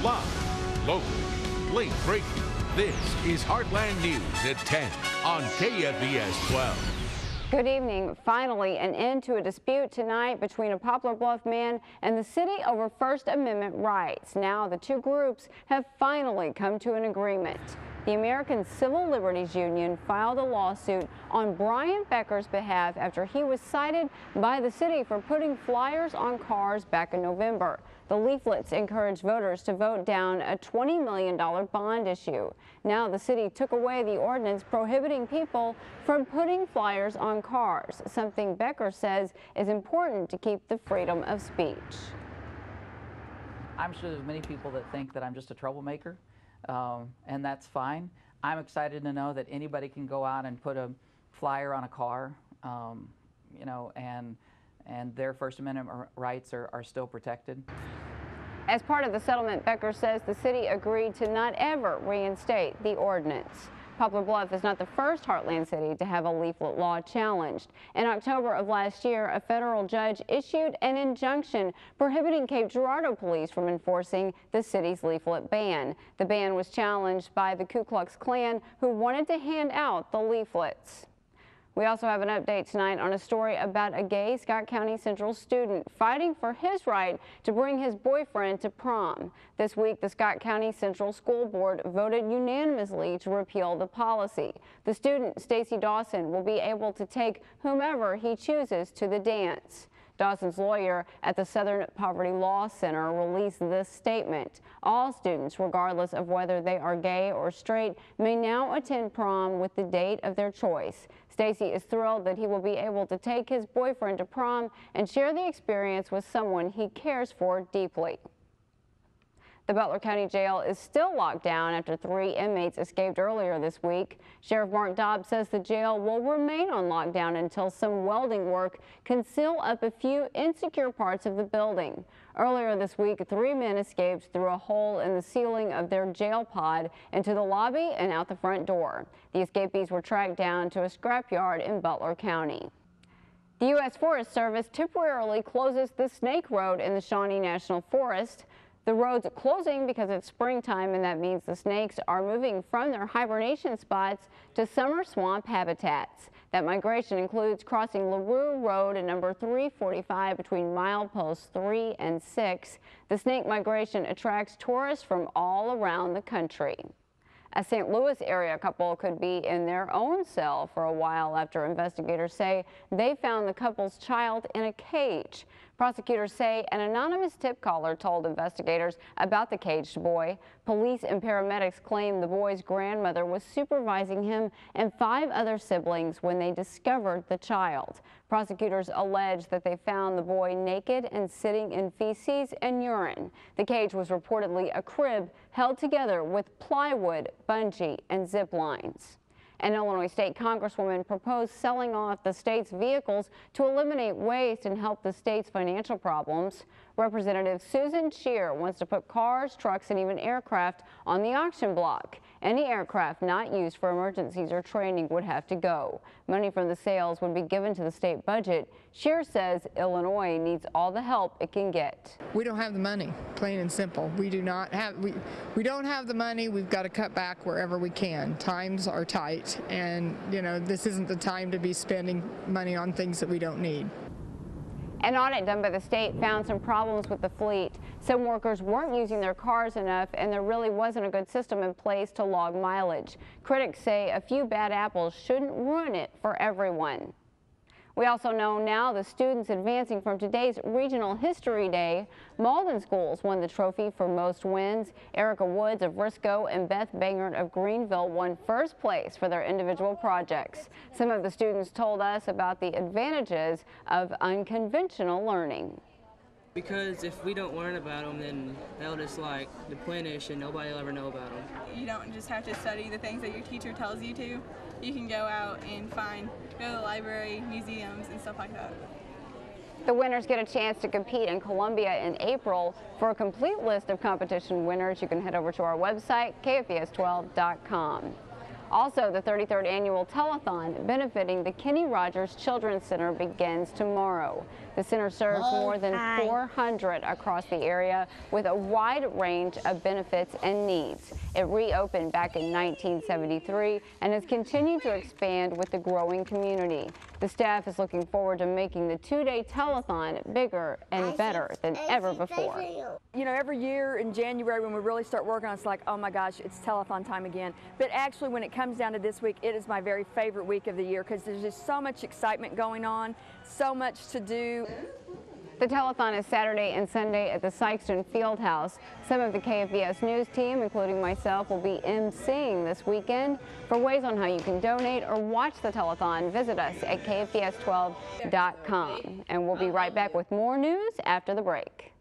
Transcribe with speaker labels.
Speaker 1: Live, local, late breaking. This is Heartland News at 10 on KFVS 12.
Speaker 2: Good evening. Finally, an end to a dispute tonight between a Poplar Bluff man and the city over First Amendment rights. Now the two groups have finally come to an agreement. The American Civil Liberties Union filed a lawsuit on Brian Becker's behalf after he was cited by the city for putting flyers on cars back in November. The leaflets encouraged voters to vote down a $20 million bond issue. Now the city took away the ordinance prohibiting people from putting flyers on cars, something Becker says is important to keep the freedom of speech.
Speaker 3: I'm sure there's many people that think that I'm just a troublemaker. And that's fine. I'm excited to know that anybody can go out and put a flyer on a car, you know, and their First Amendment rights are still protected.
Speaker 2: As part of the settlement, Becker says the city agreed to not ever reinstate the ordinance. Poplar Bluff is not the first Heartland city to have a leaflet law challenged. In October of last year, a federal judge issued an injunction prohibiting Cape Girardeau police from enforcing the city's leaflet ban. The ban was challenged by the Ku Klux Klan, who wanted to hand out the leaflets. We also have an update tonight on a story about a gay Scott County Central student fighting for his right to bring his boyfriend to prom. This week, the Scott County Central School Board voted unanimously to repeal the policy. The student, Stacy Dawson, will be able to take whomever he chooses to the dance. Dawson's lawyer at the Southern Poverty Law Center released this statement. All students, regardless of whether they are gay or straight, may now attend prom with the date of their choice. Stacy is thrilled that he will be able to take his boyfriend to prom and share the experience with someone he cares for deeply. The Butler County Jail is still locked down after 3 inmates escaped earlier this week. Sheriff Mark Dobbs says the jail will remain on lockdown until some welding work can seal up a few insecure parts of the building. Earlier this week, 3 men escaped through a hole in the ceiling of their jail pod into the lobby and out the front door. The escapees were tracked down to a scrapyard in Butler County. The U.S. Forest Service temporarily closes the Snake Road in the Shawnee National Forest. The road's closing because it's springtime, and that means the snakes are moving from their hibernation spots to summer swamp habitats. That migration includes crossing LaRue Road at number 345 between mileposts 3 and 6. The snake migration attracts tourists from all around the country. A St. Louis area couple could be in their own cell for a while after investigators say they found the couple's child in a cage. Prosecutors say an anonymous tip caller told investigators about the caged boy. Police and paramedics claim the boy's grandmother was supervising him and 5 other siblings when they discovered the child. Prosecutors allege that they found the boy naked and sitting in feces and urine. The cage was reportedly a crib held together with plywood, bungee, and zip lines. An Illinois state congresswoman proposed selling off the state's vehicles to eliminate waste and help the state's financial problems. Representative Susan Scheer wants to put cars, trucks, and even aircraft on the auction block. Any aircraft not used for emergencies or training would have to go. Money from the sales would be given to the state budget. Scheer says Illinois needs all the help it can get.
Speaker 4: We don't have the money, plain and simple. We do not have, we don't have the money. We've got to cut back wherever we can. Times are tight, and you know, this isn't the time to be spending money on things that we don't need.
Speaker 2: An audit done by the state found some problems with the fleet. Some workers weren't using their cars enough, and there really wasn't a good system in place to log mileage. Critics say a few bad apples shouldn't ruin it for everyone. We also know now the students advancing from today's Regional History Day. Malden schools won the trophy for most wins. Erica Woods of Risco and Beth Bangert of Greenville won first place for their individual projects. Some of the students told us about the advantages of unconventional learning.
Speaker 5: Because if we don't learn about them, then they'll just like deplenish and nobody will ever know about them.
Speaker 6: You don't just have to study the things that your teacher tells you to. You can go out and go to the library, museums, and stuff like that.
Speaker 2: The winners get a chance to compete in Columbia in April. For a complete list of competition winners, you can head over to our website, KFVS12.com. Also, the 33rd annual telethon benefiting the Kenny Rogers Children's Center begins tomorrow. The center serves more than 400 across the area with a wide range of benefits and needs. It reopened back in 1973 and has continued to expand with the growing community. The staff is looking forward to making the two-day telethon bigger and better than ever before.
Speaker 7: You know, every year in January when we really start working on it, it's like, oh my gosh, it's telethon time again. But actually, when it comes down to this week, it is my very favorite week of the year because there's just so much excitement going on, so much to do.
Speaker 2: The telethon is Saturday and Sunday at the Sykeston Fieldhouse. Some of the KFBS News team, including myself, will be emceeing this weekend. For ways on how you can donate or watch the telethon, visit us at KFBS12.com. And we'll be right back with more news after the break.